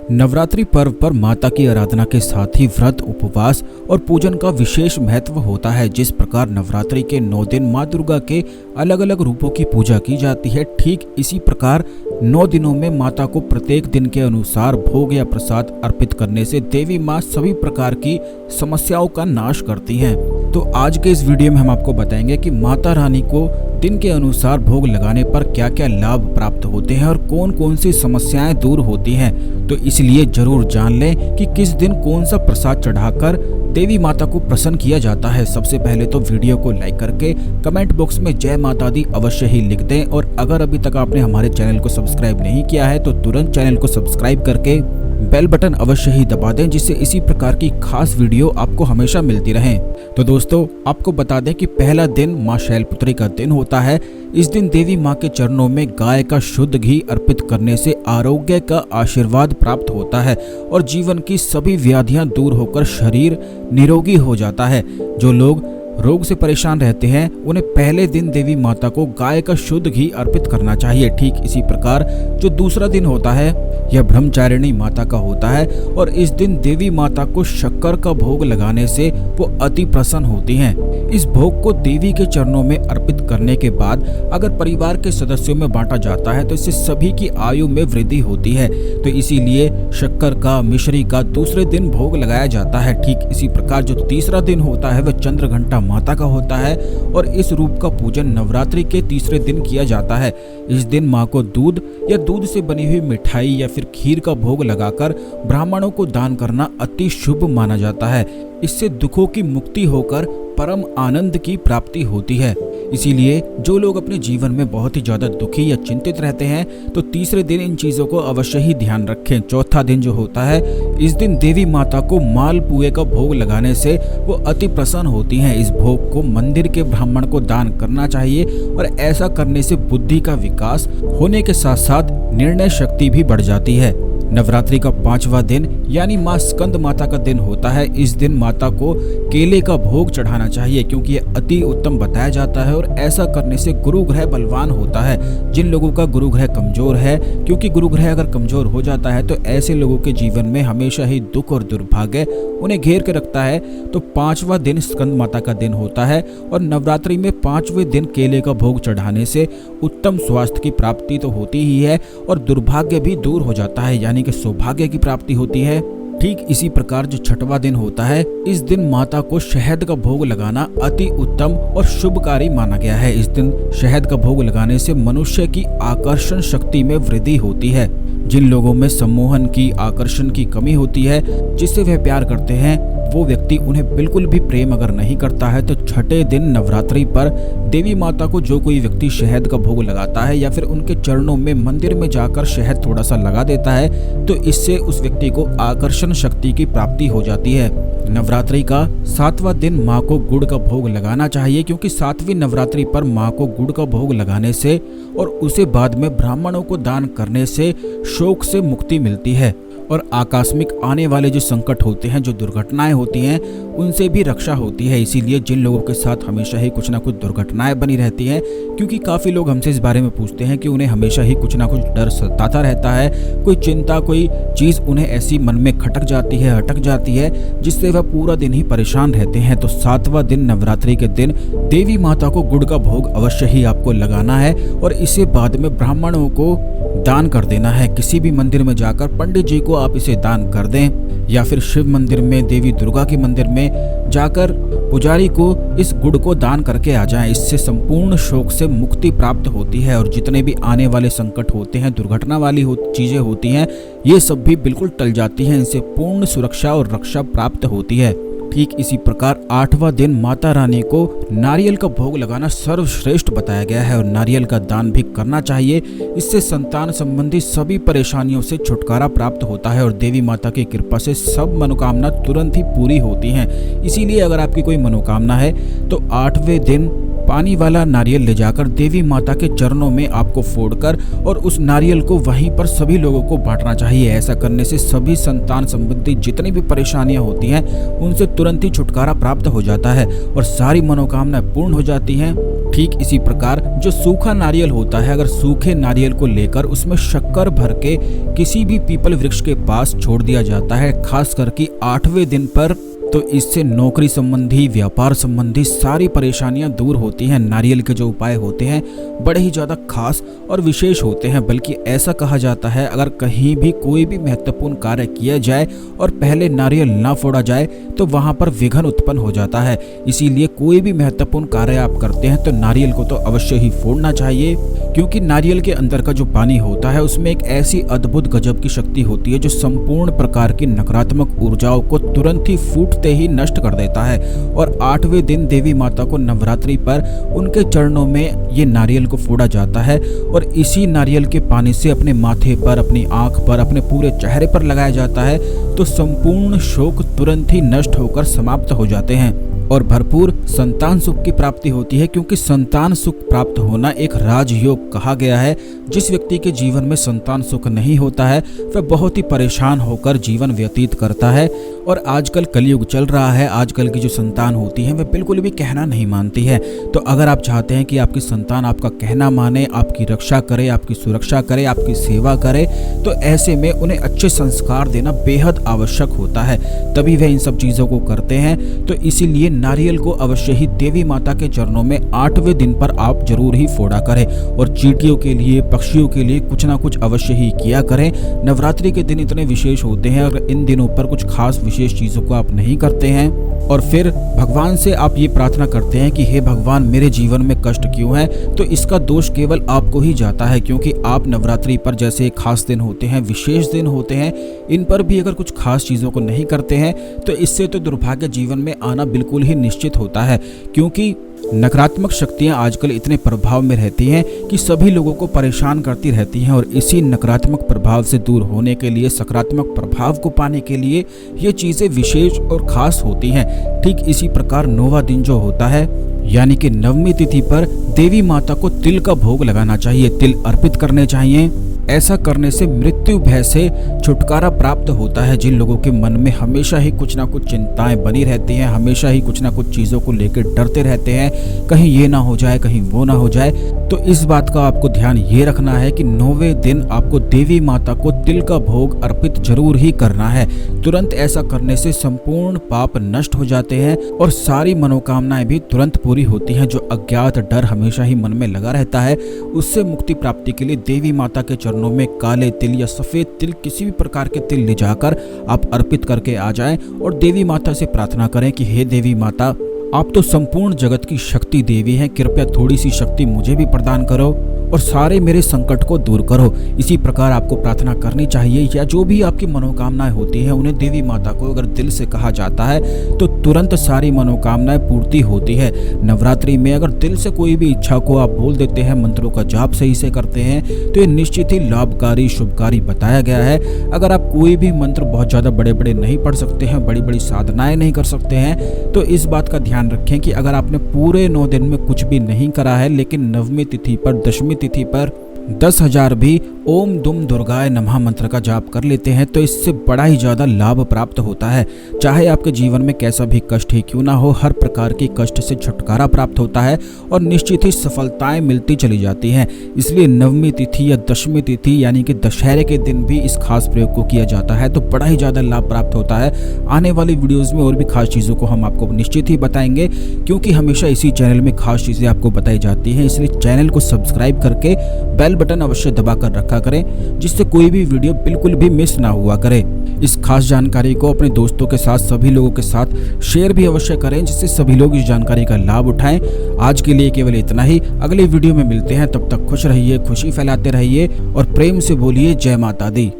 नवरात्रि पर्व पर माता की आराधना के साथ ही व्रत, उपवास और पूजन का विशेष महत्व होता है। जिस प्रकार नवरात्रि के 9 दिन माँ दुर्गा के अलग अलग रूपों की पूजा की जाती है, ठीक इसी प्रकार 9 दिनों में माता को प्रत्येक दिन के अनुसार भोग या प्रसाद अर्पित करने से देवी माँ सभी प्रकार की समस्याओं का नाश करती हैं। तो आज के इस वीडियो में हम आपको बताएंगे कि माता रानी को दिन के अनुसार भोग लगाने पर क्या क्या लाभ प्राप्त होते हैं और कौन कौन सी समस्याएं दूर होती हैं। तो इसलिए जरूर जान लें कि किस दिन कौन सा प्रसाद चढ़ाकर देवी माता को प्रसन्न किया जाता है। सबसे पहले तो वीडियो को लाइक करके कमेंट बॉक्स में जय माता दी अवश्य ही लिख दें, और अगर अभी तक आपने हमारे चैनल को सब्सक्राइब नहीं किया है तो तुरंत चैनल को सब्सक्राइब करके बेल बटन अवश्य ही दबा दें, जिससे इसी प्रकार की खास वीडियो आपको हमेशा मिलती रहे। तो दोस्तों, आपको बता दें कि पहला दिन मां शैलपुत्री का दिन होता है। इस दिन देवी मां के चरणों में गाय का शुद्ध घी अर्पित करने से आरोग्य का आशीर्वाद प्राप्त होता है और जीवन की सभी व्याधियां दूर होकर शरीर निरोगी हो जाता है। जो लोग रोग से परेशान रहते हैं उन्हें पहले दिन देवी माता को गाय का शुद्ध घी अर्पित करना चाहिए। ठीक इसी प्रकार जो दूसरा दिन होता है यह ब्रह्मचारिणी माता का होता है, और इस दिन देवी माता को शक्कर का भोग लगाने से वो अति प्रसन्न होती हैं। इस भोग को देवी के चरणों में अर्पित करने के बाद अगर परिवार के सदस्यों में बांटा जाता है तो इससे सभी की आयु में वृद्धि होती है। तो इसीलिए शक्कर का, मिश्री का दूसरे दिन भोग लगाया जाता है। ठीक इसी प्रकार जो तीसरा दिन होता है वह चंद्रघंटा माता का होता है, और इस रूप का पूजन नवरात्रि के तीसरे दिन किया जाता है। इस दिन माँ को दूध या दूध से बनी हुई मिठाई या फिर खीर का भोग लगाकर ब्राह्मणों को दान करना अति शुभ माना जाता है। इससे दुखों की मुक्ति होकर परम आनंद की प्राप्ति होती है। इसीलिए जो लोग अपने जीवन में बहुत ही ज्यादा दुखी या चिंतित रहते हैं तो तीसरे दिन इन चीजों को अवश्य ही ध्यान रखें। चौथा दिन जो होता है, इस दिन देवी माता को मालपुए का भोग लगाने से वो अति प्रसन्न होती हैं। इस भोग को मंदिर के ब्राह्मण को दान करना चाहिए, और ऐसा करने से बुद्धि का विकास होने के साथ साथ निर्णय शक्ति भी बढ़ जाती है। नवरात्रि का 5वां दिन यानी मां स्कंद माता का दिन होता है। इस दिन माता को केले का भोग चढ़ाना चाहिए, क्योंकि यह अति उत्तम बताया जाता है, और ऐसा करने से गुरु ग्रह बलवान होता है। जिन लोगों का गुरु ग्रह कमजोर है, क्योंकि गुरु ग्रह अगर कमजोर हो जाता है तो ऐसे लोगों के जीवन में हमेशा ही दुख और दुर्भाग्य उन्हें घेर के रखता है। तो 5वां दिन स्कंद माता का दिन होता है, और नवरात्रि में 5वें दिन केले का भोग चढ़ाने से उत्तम स्वास्थ्य की प्राप्ति तो होती ही है, और दुर्भाग्य भी दूर हो जाता है, यानी कि सौभाग्य की प्राप्ति होती है। ठीक इसी प्रकार जो 6वां दिन होता है, इस दिन माता को शहद का भोग लगाना अति उत्तम और शुभकारी माना गया है। इस दिन शहद का भोग लगाने से मनुष्य की आकर्षण शक्ति में वृद्धि होती है। जिन लोगों में सम्मोहन की, आकर्षण की कमी होती है, जिससे वह प्यार करते हैं, वो व्यक्ति उन्हें बिल्कुल भी प्रेम अगर नहीं करता है तो 6ठे दिन नवरात्रि पर देवी माता को जो कोई व्यक्ति शहद का भोग लगाता है या फिर उनके चरणों में मंदिर में जाकर शहद थोड़ा सा लगा देता है, तो इससे उस व्यक्ति को आकर्षण शक्ति की प्राप्ति हो जाती है। नवरात्रि का 7वां दिन माँ को गुड़ का भोग लगाना चाहिए, क्योंकि 7वीं नवरात्रि पर माँ को गुड़ का भोग लगाने से और उसे बाद में ब्राह्मणों को दान करने से शोक से मुक्ति मिलती है, और आकस्मिक आने वाले जो संकट होते हैं, जो दुर्घटनाएं होती हैं, उनसे भी रक्षा होती है। इसीलिए जिन लोगों के साथ हमेशा ही कुछ ना कुछ दुर्घटनाएं बनी रहती हैं, क्योंकि काफ़ी लोग हमसे इस बारे में पूछते हैं कि उन्हें हमेशा ही कुछ ना कुछ डर सताता रहता है, कोई चिंता, कोई चीज़ उन्हें ऐसी मन में खटक जाती है, अटक जाती है, जिससे वह पूरा दिन ही परेशान रहते हैं। तो 7वां दिन नवरात्रि के दिन देवी माता को गुड़ का भोग अवश्य ही आपको लगाना है, और इसे बाद में ब्राह्मणों को दान कर देना है। किसी भी मंदिर में जाकर पंडित जी को आप इसे दान कर दें, या फिर शिव मंदिर में, देवी दुर्गा के मंदिर में जाकर पुजारी को इस गुड़ को दान करके आ जाएं। इससे संपूर्ण शोक से मुक्ति प्राप्त होती है, और जितने भी आने वाले संकट होते हैं, दुर्घटना वाली चीजें होती हैं, ये सब भी बिल्कुल टल जाती हैं। इनसे पूर्ण सुरक्षा और रक्षा प्राप्त होती है। ठीक इसी प्रकार 8वां दिन माता रानी को नारियल का भोग लगाना सर्वश्रेष्ठ बताया गया है, और नारियल का दान भी करना चाहिए। इससे संतान संबंधी सभी परेशानियों से छुटकारा प्राप्त होता है, और देवी माता की कृपा से सब मनोकामना तुरंत ही पूरी होती हैं। इसीलिए अगर आपकी कोई मनोकामना है तो 8वें दिन पानी वाला नारियल ले जाकर देवी माता के चरणों में आपको फोड़कर और उस नारियल को वहीं पर सभी लोगों को बांटना चाहिए। ऐसा करने से सभी संतान संबंधी जितनी भी परेशानियां होती हैं उनसे तुरंत ही छुटकारा प्राप्त हो जाता है और सारी मनोकामनाएं पूर्ण हो जाती हैं। ठीक इसी प्रकार जो सूखा नारियल होता है, अगर सूखे नारियल को लेकर उसमें शक्कर भर के किसी भी पीपल वृक्ष के पास छोड़ दिया जाता है, खास करके 8वें दिन पर, तो इससे नौकरी संबंधी, व्यापार संबंधी सारी परेशानियां दूर होती हैं। नारियल के जो उपाय होते हैं बड़े ही ज़्यादा खास और विशेष होते हैं। बल्कि ऐसा कहा जाता है अगर कहीं भी कोई भी महत्वपूर्ण कार्य किया जाए और पहले नारियल ना फोड़ा जाए तो वहां पर विघ्न उत्पन्न हो जाता है। इसीलिए कोई भी महत्वपूर्ण कार्य आप करते हैं तो नारियल को तो अवश्य ही फोड़ना चाहिए, क्योंकि नारियल के अंदर का जो पानी होता है उसमें एक ऐसी अद्भुत गजब की शक्ति होती है जो संपूर्ण प्रकार की नकारात्मक ऊर्जाओं को तुरंत ही फूटते ही नष्ट कर देता है। और 8वें दिन देवी माता को नवरात्रि पर उनके चरणों में ये नारियल को फोड़ा जाता है और इसी नारियल के पानी से अपने माथे पर, अपनी आंख पर, अपने पूरे चेहरे पर लगाया जाता है तो संपूर्ण शोक तुरंत ही नष्ट होकर समाप्त हो जाते हैं और भरपूर संतान सुख की प्राप्ति होती है। क्योंकि संतान सुख प्राप्त होना एक राजयोग कहा गया है। जिस व्यक्ति के जीवन में संतान सुख नहीं होता है वह बहुत ही परेशान होकर जीवन व्यतीत करता है। और आजकल कलयुग चल रहा है, आजकल की जो संतान होती है वह बिल्कुल भी कहना नहीं मानती है। तो अगर आप चाहते हैं कि आपकी संतान आपका कहना माने, आपकी रक्षा करे, आपकी सुरक्षा करे, आपकी सेवा करे, तो ऐसे में उन्हें अच्छे संस्कार देना बेहद आवश्यक होता है, तभी वह इन सब चीज़ों को करते हैं। तो इसीलिए नारियल को अवश्य ही देवी माता के चरणों में 8वें दिन पर आप जरूर ही फोड़ा करें और चींटियों के लिए, पक्षियों के लिए कुछ ना कुछ अवश्य ही किया करें। नवरात्रि के दिन इतने विशेष होते हैं, अगर इन दिनों पर कुछ खास विशेष चीज़ों को आप नहीं करते हैं और फिर भगवान से आप ये प्रार्थना करते हैं कि हे भगवान मेरे जीवन में कष्ट क्यों है, तो इसका दोष केवल आपको ही जाता है। क्योंकि आप नवरात्रि पर जैसे खास दिन होते हैं, विशेष दिन होते हैं, इन पर भी अगर कुछ खास चीज़ों को नहीं करते हैं तो इससे तो दुर्भाग्य जीवन में आना बिल्कुल ही निश्चित होता है। क्योंकि नकारात्मक शक्तियां आजकल इतने प्रभाव में रहती हैं कि सभी लोगों को परेशान करती रहती हैं और इसी नकारात्मक प्रभाव से दूर होने के लिए, सकारात्मक प्रभाव को पाने के लिए ये चीज़ें विशेष और खास होती हैं। ठीक इसी प्रकार 9वां दिन जो होता है यानी कि 9वीं तिथि पर देवी माता को तिल का भोग लगाना चाहिए, तिल अर्पित करने चाहिए। ऐसा करने से मृत्यु भय से छुटकारा प्राप्त होता है। जिन लोगों के मन में हमेशा ही कुछ ना कुछ चिंताएं बनी रहती हैं, हमेशा ही कुछ ना कुछ चीज़ों को लेकर डरते रहते हैं, कहीं ये ना हो जाए, कहीं वो ना हो जाए, तो इस बात का आपको ध्यान ये रखना है कि 9वें दिन आपको देवी माता को तिल का भोग अर्पित जरूर ही करना है। तुरंत ऐसा करने से संपूर्ण पाप नष्ट हो जाते हैं और सारी मनोकामनाएं भी तुरंत पूरी होती हैं। जो अज्ञात डर हमेशा ही मन में लगा रहता है उससे मुक्ति प्राप्ति के लिए देवी माता के चरणों में काले तिल या सफेद तिल, किसी भी प्रकार के तिल ले जाकर आप अर्पित करके आ जाएं और देवी माता से प्रार्थना करें कि हे देवी माता, आप तो संपूर्ण जगत की शक्ति देवी हैं, कृपया थोड़ी सी शक्ति मुझे भी प्रदान करो और सारे मेरे संकट को दूर करो। इसी प्रकार आपको प्रार्थना करनी चाहिए। या जो भी आपकी मनोकामनाएं होती हैं उन्हें देवी माता को अगर दिल से कहा जाता है तो तुरंत सारी मनोकामनाएं पूर्ति होती है। नवरात्रि में अगर दिल से कोई भी इच्छा को आप बोल देते हैं, मंत्रों का जाप सही से करते हैं तो ये निश्चित ही लाभकारी, शुभकारी बताया गया है। अगर आप कोई भी मंत्र बहुत ज़्यादा बड़े बड़े नहीं पढ़ सकते हैं, बड़ी बड़ी साधनाएं नहीं कर सकते हैं, तो इस बात का ध्यान रखें कि अगर आपने पूरे 9 दिन में कुछ भी नहीं करा है लेकिन 9वीं तिथि पर, 10वीं तिथि पर 10,000 भी ओम दुम दुर्गाय नमः मंत्र का जाप कर लेते हैं तो इससे बड़ा ही ज़्यादा लाभ प्राप्त होता है। चाहे आपके जीवन में कैसा भी कष्ट ही क्यों ना हो, हर प्रकार के कष्ट से छुटकारा प्राप्त होता है और निश्चित ही सफलताएं मिलती चली जाती हैं। इसलिए 9वीं तिथि या 10वीं तिथि यानी कि दशहरे के दिन भी इस खास प्रयोग को किया जाता है तो बड़ा ही ज़्यादा लाभ प्राप्त होता है। आने वाली वीडियोज़ में और भी खास चीज़ों को हम आपको निश्चित ही बताएंगे, क्योंकि हमेशा इसी चैनल में खास चीज़ें आपको बताई जाती हैं। इसलिए चैनल को सब्सक्राइब करके बेल बटन अवश्य दबा कर रखा करें, जिससे कोई भी वीडियो बिल्कुल भी मिस ना हुआ करे। इस खास जानकारी को अपने दोस्तों के साथ, सभी लोगों के साथ शेयर भी अवश्य करें, जिससे सभी लोग इस जानकारी का लाभ उठाएं। आज के लिए केवल इतना ही, अगले वीडियो में मिलते हैं। तब तक खुश रहिए, खुशी फैलाते रहिए और प्रेम से बोलिए जय माता दी।